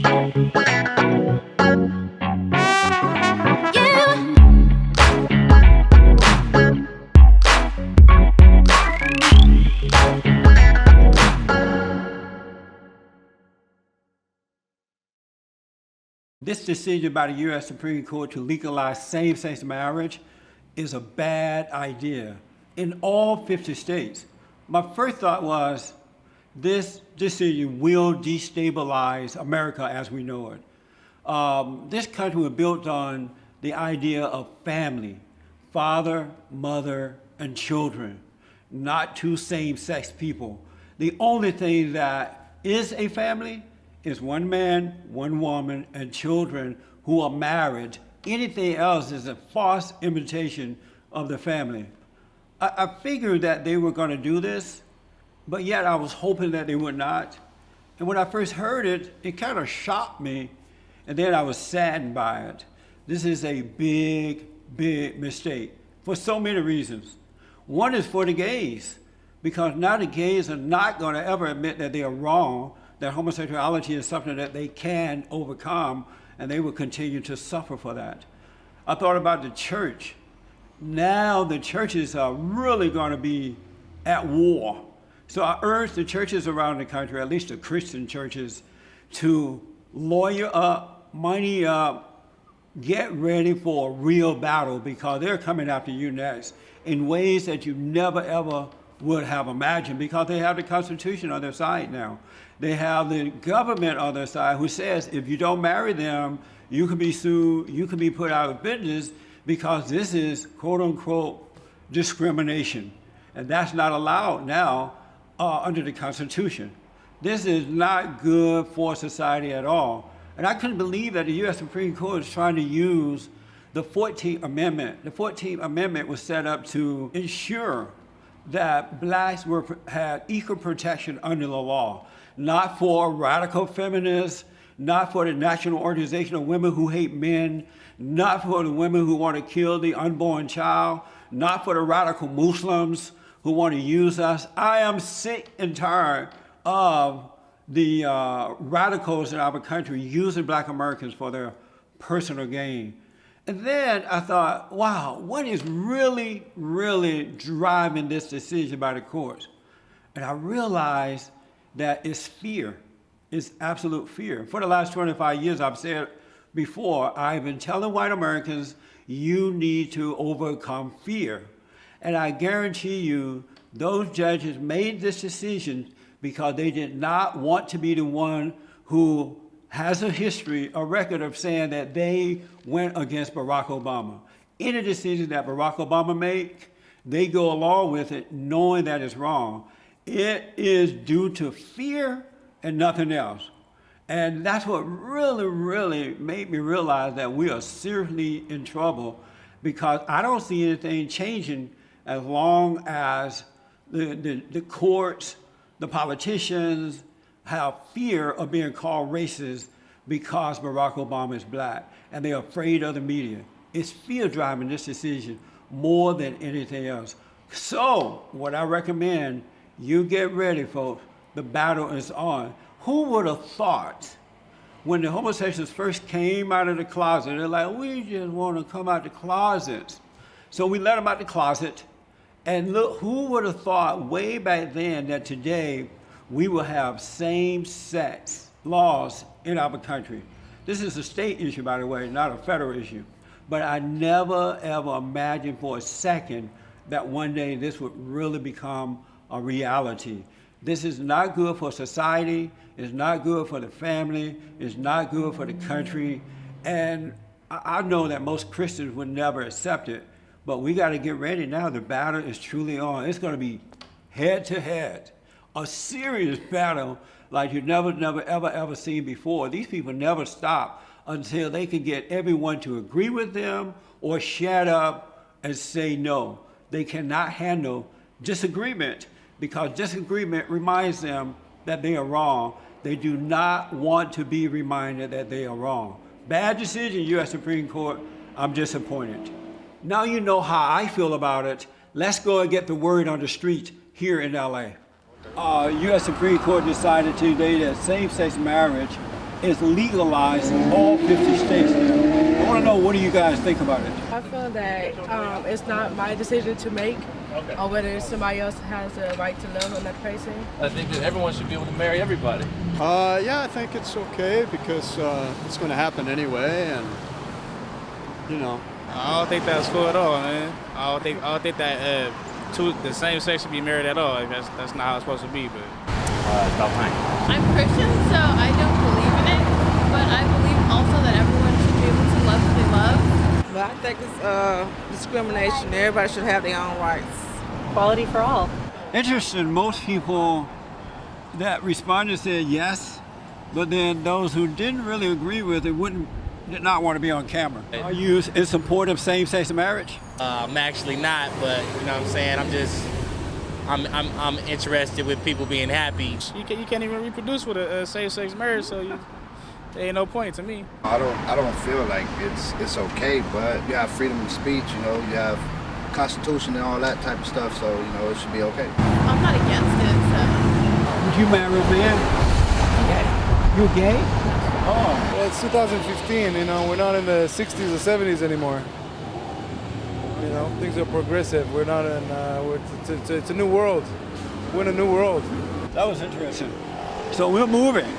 This decision by the U.S. Supreme Court to legalize same-sex marriage is a bad idea in all 50 states. My first thought was, this decision will destabilize America as we know it. This country was built on the idea of family, father, mother, and children, not two same-sex people. The only thing that is a family is one man, one woman, and children who are married. Anything else is a false imitation of the family. I figured that they were going to do this, but yet I was hoping that they would not. And when I first heard it, it kind of shocked me, and then I was saddened by it. This is a big, big mistake for so many reasons. One is for the gays, because now the gays are not going to ever admit that they are wrong, that homosexuality is something that they can overcome, and they will continue to suffer for that. I thought about the church. Now the churches are really going to be at war. So I urge the churches around the country, at least the Christian churches, to lawyer up, money up, get ready for a real battle, because they're coming after you next in ways that you never ever would have imagined, because they have the Constitution on their side now. They have the government on their side who says if you don't marry them, you can be sued, you can be put out of business, because this is quote unquote discrimination. And that's not allowed now under the Constitution. This is not good for society at all. And I couldn't believe that the U.S. Supreme Court is trying to use the 14th Amendment. The 14th Amendment was set up to ensure that blacks had equal protection under the law, not for radical feminists, not for the National Organization of Women Who Hate Men, not for the women who want to kill the unborn child, not for the radical Muslims who want to use us. I am sick and tired of the radicals in our country using black Americans for their personal gain. And then I thought, wow, what is really, really driving this decision by the courts? And I realized that it's fear. It's absolute fear. For the last 25 years, I've said before, I've been telling white Americans, you need to overcome fear. And I guarantee you, those judges made this decision because they did not want to be the one who has a history, a record of saying that they went against Barack Obama. Any decision that Barack Obama makes, they go along with it knowing that it's wrong. It is due to fear and nothing else. And that's what really, really made me realize that we are seriously in trouble, because I don't see anything changing as long as the courts, the politicians, have fear of being called racist because Barack Obama is black, and they're afraid of the media. It's fear driving this decision more than anything else. So what I recommend, you get ready, folks. The battle is on. Who would have thought when the homosexuals first came out of the closet, they're like, we just want to come out the closets. So we let them out the closet. And look, who would have thought way back then that today we will have same-sex laws in our country? This is a state issue, by the way, not a federal issue. But I never, ever imagined for a second that one day this would really become a reality. This is not good for society. It's not good for the family. It's not good for the country. And I know that most Christians would never accept it, but we got to get ready now. The battle is truly on. It's going to be head to head, a serious battle like you've never, ever seen before. These people never stop until they can get everyone to agree with them or shut up and say no. They cannot handle disagreement, because disagreement reminds them that they are wrong. They do not want to be reminded that they are wrong. Bad decision, U.S. Supreme Court. I'm disappointed. Now you know how I feel about it. Let's go and get the word on the street here in LA. U.S. Supreme Court decided today that same-sex marriage is legalized in all 50 states now. I want to know, what do you guys think about it? I feel that it's not my decision to make, or whether somebody else has the right to live on that person. I think that everyone should be able to marry everybody. Yeah, I think it's okay because it's going to happen anyway, and you know. I don't think that's cool at all, man. I don't think that the same sex should be married at all. Like, that's not how it's supposed to be. But It's about time. I'm Christian, so I don't believe in it, but I believe also that everyone should be able to love who they love. But I think it's discrimination. Everybody should have their own rights. Equality for all. Interesting, most people that responded said yes, but then those who didn't really agree with it did not want to be on camera. Are you in support of same-sex marriage? I'm actually not, but you know what I'm saying? I'm interested with people being happy. you can't even reproduce with a same-sex marriage, so there ain't no point to me. I don't feel like it's okay, but you have freedom of speech, you know, you have Constitution and all that type of stuff, so you know it should be okay. I'm not against it, so. Would you marry a man? Okay. You're gay? Oh. Well, it's 2015, you know, we're not in the 60s or 70s anymore. You know, things are progressive. We're not in, it's a new world. We're in a new world. That was interesting. So we're moving.